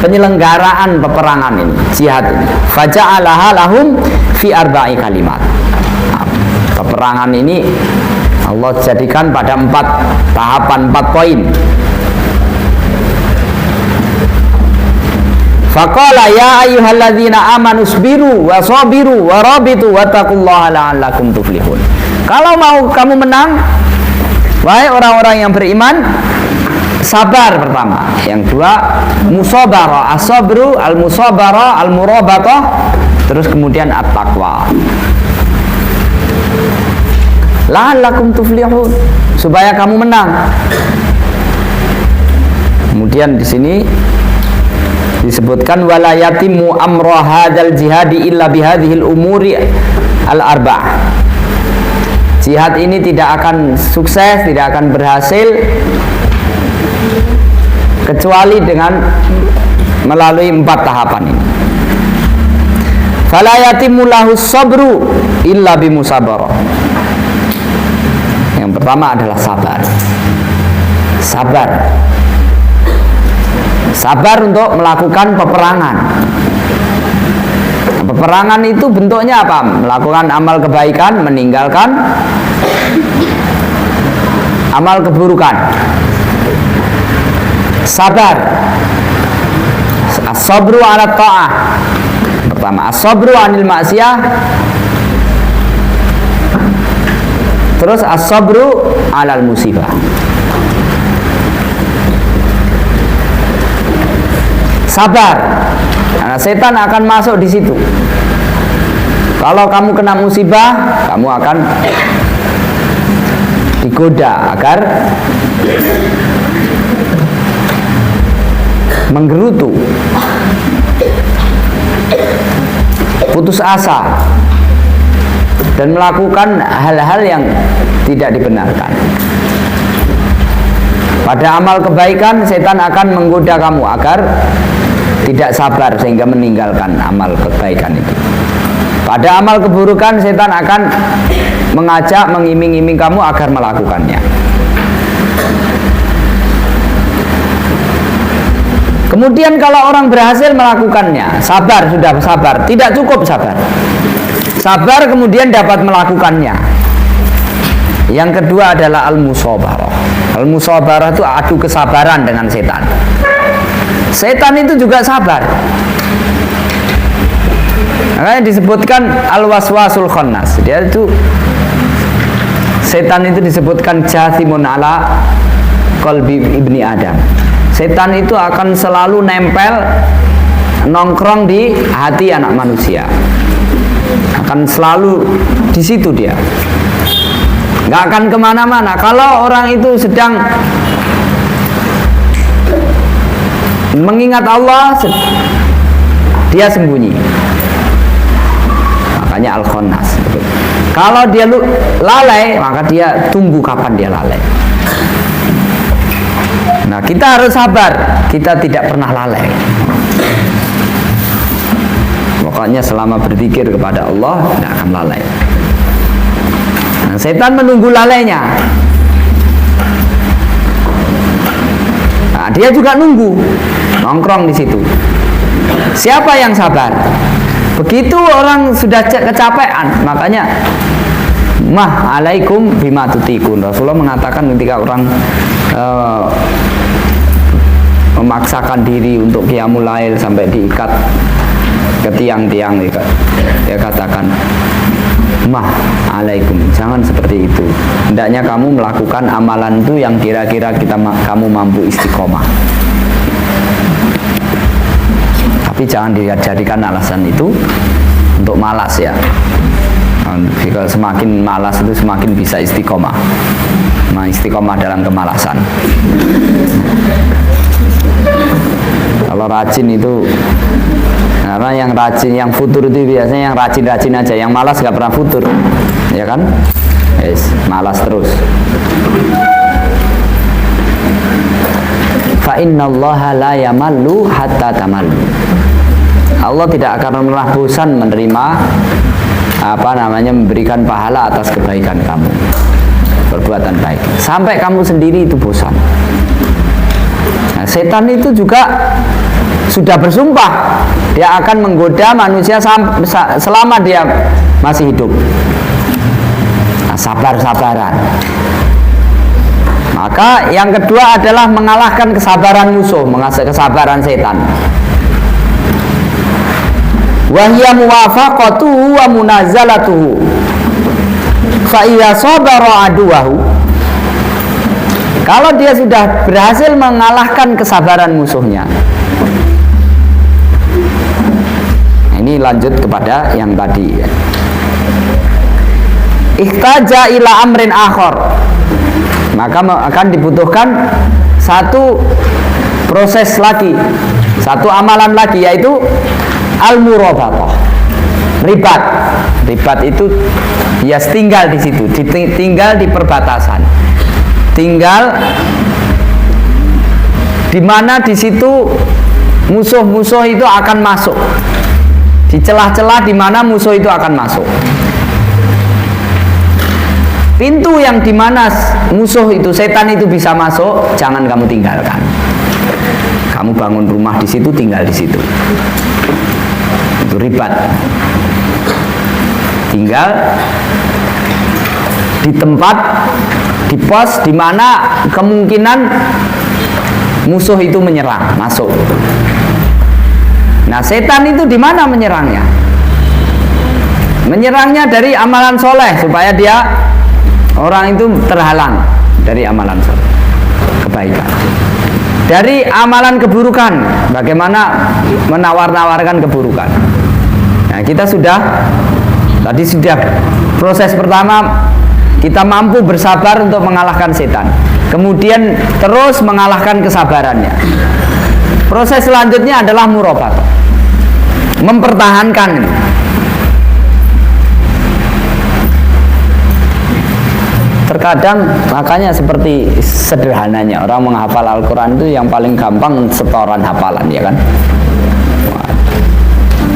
penyelenggaraan peperangan ini, jihad ini. Faja'alaha lahum fi arba'i kalimat. Peperangan ini Allah jadikan pada 4 tahapan, 4 poin. Faqala ya ayyuhalladzina amanu sabiru wa sabiru wa rabitu wattaqullaha la'allakum tuflihun. Kalau mau kamu menang, wahai orang-orang yang beriman, sabar pertama. Yang kedua, musabara, as-sabru, al-musabara, al-murabatah, terus kemudian at-taqwa. La'allakum tuflihun, supaya kamu menang. Kemudian di sini disebutkan wala yatimu amra hadzal jihadi illa bihadhil umuri al-arba'ah. Jihad ini tidak akan sukses, tidak akan berhasil kecuali dengan melalui 4 tahapan ini. Fala yatimu lahus sabru illa bimusabarah. Yang pertama adalah sabar. Sabar. Sabar untuk melakukan peperangan. Peperangan itu bentuknya apa? Melakukan amal kebaikan, meninggalkan amal keburukan. Sabar. As-sabru 'ala ta'ah. Pertama, as-sabru 'anil maksiyah. Terus as-sabru 'alal musibah. Sabar, karena setan akan masuk di situ. Kalau kamu kena musibah, kamu akan digoda agar menggerutu, putus asa, dan melakukan hal-hal yang tidak dibenarkan. Pada amal kebaikan, setan akan menggoda kamu agar tidak sabar sehingga meninggalkan amal kebaikan itu. Pada amal keburukan, setan akan mengajak, mengiming-iming kamu agar melakukannya. Kemudian kalau orang berhasil melakukannya, sabar, sudah sabar, tidak cukup sabar. Sabar kemudian dapat melakukannya. Yang kedua adalah al-musabarah. Al-musabarah itu adu kesabaran dengan setan. Setan itu juga sabar. Makanya disebutkan al-waswasul khannas. Dia itu, setan itu disebutkan jathimun ala qalbi ibni Adam. Setan itu akan selalu nempel, nongkrong di hati anak manusia. Akan selalu di situ dia. Nggak akan kemana-mana. Kalau orang itu sedang mengingat Allah, dia sembunyi. Makanya al-khannas. Kalau dia lalai, maka dia tunggu kapan dia lalai. Nah, kita harus sabar. Kita tidak pernah lalai. Pokoknya selama berzikir kepada Allah, tidak akan lalai. Nah, setan menunggu lalainya. Nah, dia juga nunggu, nongkrong di situ. Siapa yang sabar? Begitu orang sudah kecapean, makanya mah alaikum bima tutikun. Rasulullah mengatakan ketika orang memaksakan diri untuk qiyamul lail sampai diikat ke tiang-tiang, dia katakan mah alaikum, jangan seperti itu. Hendaknya kamu melakukan amalan itu yang kira-kira kamu mampu istiqomah. Tapi jangan dijadikan alasan itu untuk malas ya. Jika semakin malas itu semakin bisa istiqomah. Nah, istiqomah dalam kemalasan. Kalau rajin itu, karena yang rajin, yang futur itu biasanya yang rajin-rajin aja, yang malas gak pernah futur, ya kan? Yes, malas terus. Fa innallaha la yamallu hatta tamallu. Allah tidak akan pernah bosan menerima memberikan pahala atas kebaikan kamu, perbuatan baik, sampai kamu sendiri itu bosan. Nah, setan itu juga sudah bersumpah dia akan menggoda manusia selama dia masih hidup. Nah, sabar-sabaran. Maka yang kedua adalah mengalahkan kesabaran musuh, kesabaran setan. Wahya muwafaqatuhu wa munazalatuhu. Fa idza sabara aduwahu. Kalau dia sudah berhasil mengalahkan kesabaran musuhnya. Ini lanjut kepada yang tadi. Ihtaja ila amrin akhar. Maka akan dibutuhkan satu proses lagi, satu amalan lagi, yaitu al-murabatah. Ribat. Ribat itu ya tinggal di situ, tinggal di perbatasan. Tinggal di mana di situ musuh-musuh itu akan masuk. Di celah-celah di mana musuh itu akan masuk. Pintu yang di mana musuh itu, setan itu bisa masuk, jangan kamu tinggalkan. Kamu bangun rumah di situ, tinggal di situ. Itu ribat. Tinggal di tempat, di pos di mana kemungkinan musuh itu menyerang, masuk. Nah, setan itu di mana menyerangnya? Menyerangnya dari amalan soleh, supaya dia, orang itu terhalang dari amalan soleh, kebaikan. Dari amalan keburukan, bagaimana menawar-nawarkan keburukan. Nah, kita tadi sudah proses pertama, kita mampu bersabar untuk mengalahkan setan. Kemudian terus mengalahkan kesabarannya. Proses selanjutnya adalah murabatah, mempertahankan. Terkadang makanya seperti sederhananya orang menghafal Al-Quran itu yang paling gampang setoran hafalan, ya kan?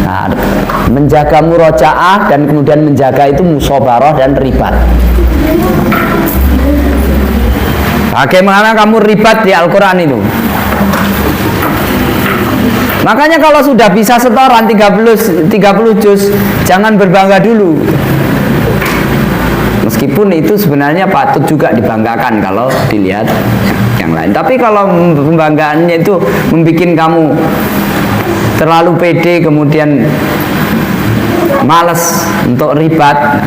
Nah, menjaga murojaah dan kemudian menjaga itu musabarah dan ribat. Bagaimana kamu ribat di Al-Quran itu? Makanya kalau sudah bisa setoran 30 juz, jangan berbangga dulu. Meskipun itu sebenarnya patut juga dibanggakan kalau dilihat yang lain. Tapi kalau pembanggaannya itu membuat kamu terlalu pede, kemudian malas untuk ribat,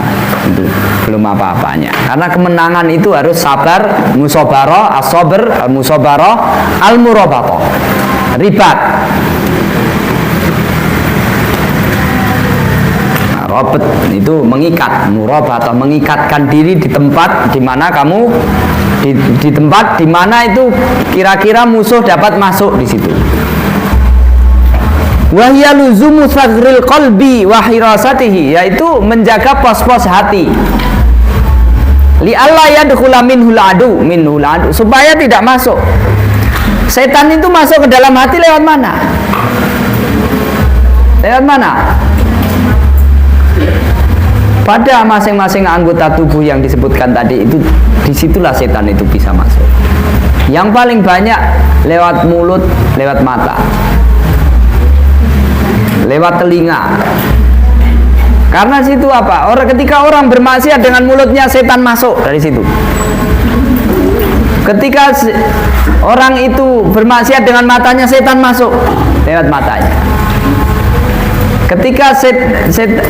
itu belum apa-apanya. Karena kemenangan itu harus sabar, musabarah, as-sabr, al-musabarah, al-murabatah, ribat. Robet itu mengikat, murabatah mengikatkan diri di tempat di mana kamu di tempat di mana itu kira-kira musuh dapat masuk di situ. Wa hiya luzumu sagril qalbi wa hirasatihi, yaitu menjaga pos-pos hati. Li alla yadkhula minhul adu, supaya tidak masuk. Setan itu masuk ke dalam hati lewat mana? Lewat mana? Pada masing-masing anggota tubuh yang disebutkan tadi itu, disitulah setan itu bisa masuk. Yang paling banyak lewat mulut, lewat mata, lewat telinga. Karena situ apa? Ketika orang bermaksiat dengan mulutnya, setan masuk dari situ. Ketika orang itu bermaksiat dengan matanya, setan masuk lewat matanya. Ketika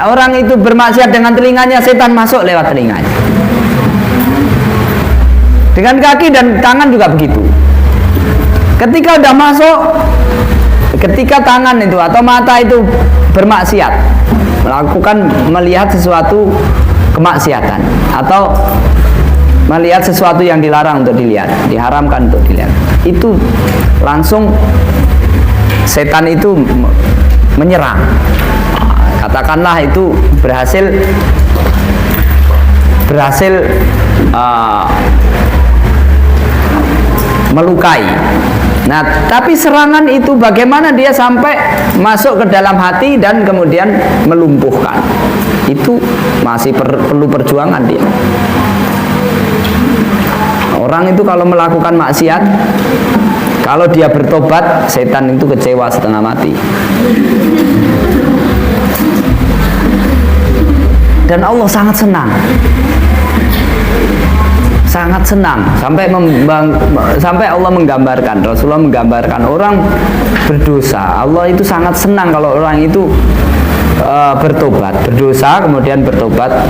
orang itu bermaksiat dengan telinganya, setan masuk lewat telinganya. Dengan kaki dan tangan juga begitu. Ketika udah masuk, ketika tangan itu atau mata itu bermaksiat, melihat sesuatu kemaksiatan atau melihat sesuatu yang dilarang untuk dilihat, diharamkan untuk dilihat, itu langsung setan itu menyerang. Katakanlah itu berhasil melukai. Nah, tapi serangan itu bagaimana dia sampai masuk ke dalam hati dan kemudian melumpuhkan? Itu masih perlu perjuangan dia. Orang itu kalau melakukan maksiat, kalau dia bertobat, setan itu kecewa setengah mati. Dan Allah sangat senang sangat senang sampai Allah menggambarkan, Rasulullah menggambarkan orang berdosa. Allah itu sangat senang kalau orang itu bertobat, berdosa kemudian bertobat.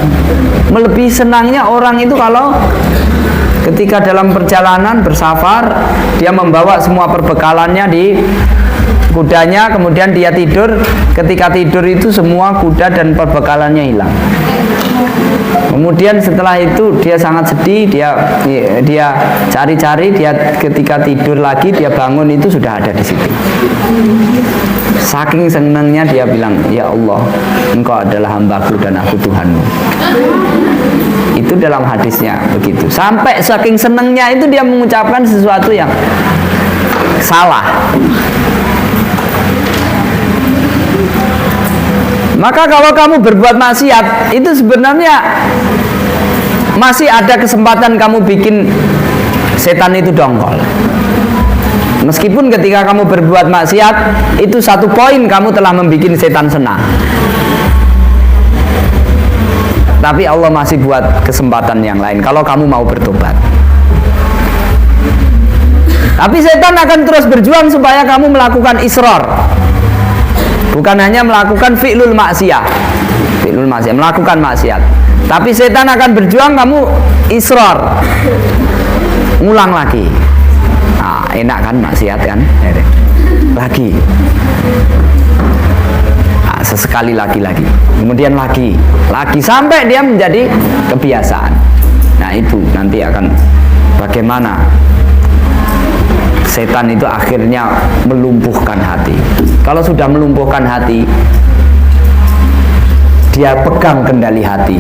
Melebihi senangnya orang itu kalau ketika dalam perjalanan bersafar dia membawa semua perbekalannya di kudanya, kemudian dia tidur. Ketika tidur itu semua kuda dan perbekalannya hilang. Kemudian setelah itu dia sangat sedih, dia cari-cari, dia ketika tidur lagi dia bangun itu sudah ada di situ. Saking senangnya dia bilang, ya Allah, Engkau adalah hambaku dan aku Tuhanmu. Itu dalam hadisnya begitu. Sampai saking senangnya itu dia mengucapkan sesuatu yang salah. Maka kalau kamu berbuat maksiat, itu sebenarnya masih ada kesempatan kamu bikin setan itu dongkol. Meskipun ketika kamu berbuat maksiat, itu satu poin kamu telah membuat setan senang. Tapi Allah masih buat kesempatan yang lain kalau kamu mau bertobat. Tapi setan akan terus berjuang supaya kamu melakukan israr. Bukan hanya melakukan fi'lul maksiyah, melakukan maksiat. Tapi setan akan berjuang kamu israr, ngulang lagi. Nah, enak kan maksiat kan? Lagi. Nah, sesekali lagi, kemudian lagi sampai dia menjadi kebiasaan. Nah, itu nanti akan bagaimana setan itu akhirnya melumpuhkan hati. Kalau sudah melumpuhkan hati, dia pegang kendali hati.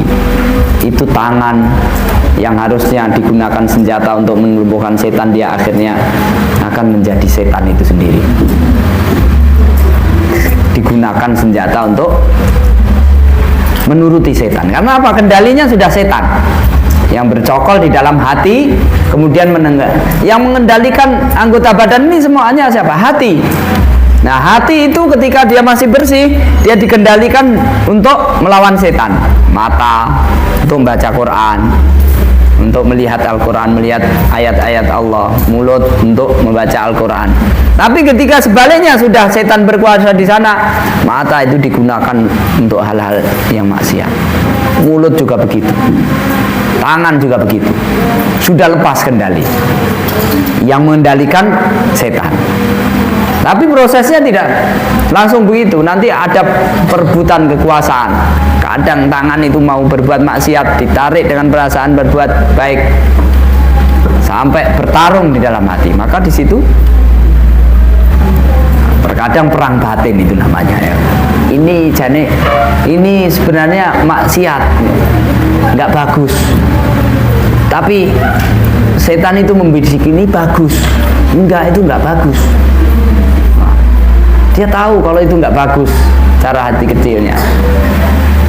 Itu tangan yang harusnya digunakan senjata untuk melumpuhkan setan, dia akhirnya akan menjadi setan itu sendiri. Digunakan senjata untuk menuruti setan. Karena apa? Kendalinya sudah setan yang bercokol di dalam hati, kemudian yang mengendalikan anggota badan ini semuanya siapa? Hati. Nah, hati itu ketika dia masih bersih, dia dikendalikan untuk melawan setan. Mata untuk membaca Quran, untuk melihat Al-Quran, melihat ayat-ayat Allah. Mulut untuk membaca Al-Quran. Tapi ketika sebaliknya sudah setan berkuasa di sana, mata itu digunakan untuk hal-hal yang maksiat. Mulut juga begitu. Tangan juga begitu. Sudah lepas kendali. Yang mengendalikan setan. Tapi prosesnya tidak langsung begitu. Nanti ada perebutan kekuasaan. Kadang tangan itu mau berbuat maksiat, ditarik dengan perasaan berbuat baik, sampai bertarung di dalam hati. Maka di situ terkadang perang batin itu namanya ya. Ini sebenarnya maksiat, nggak bagus. Tapi setan itu membisiki ini bagus. Enggak, itu nggak bagus. Dia tahu kalau itu nggak bagus cara hati kecilnya,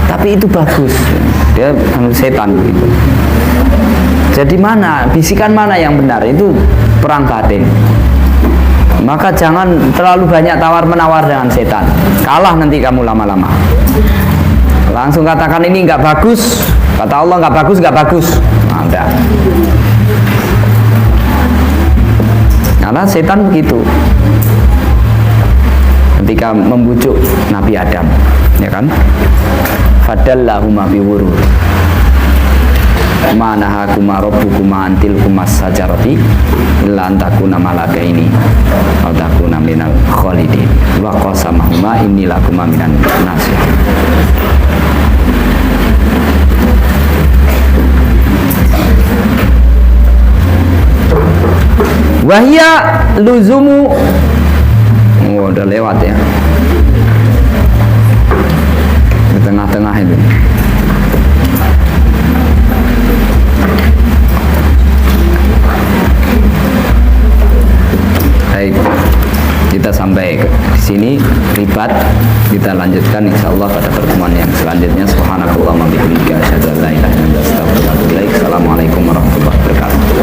tapi itu bagus. Dia setan begitu. Jadi mana bisikan mana yang benar, itu perang batin. Maka jangan terlalu banyak tawar menawar dengan setan. Kalah nanti kamu lama-lama. Langsung katakan ini nggak bagus. Kata Allah nggak bagus, nggak bagus. Nah, udah. Karena setan begitu. Ketika membujuk Nabi Adam, ya kan? Fadallahuma biwurur. Ma nahakuma rabbukuma antil kumas sajarati illa antakuna malakaini aw takuna minal khalidin wa qasamahuma inni lakuma minan nasihin. Wahia luzumu. Oh, udah lewat ya. Di tengah-tengah itu. Baik, kita sampai ke sini ribat. Kita lanjutkan insyaallah pada pertemuan yang selanjutnya. Subhanakallahumma bihamdika asyhadu an la ilaha illa anta astaghfiruka wa atubu ilaik. Assalamualaikum warahmatullahi wabarakatuh.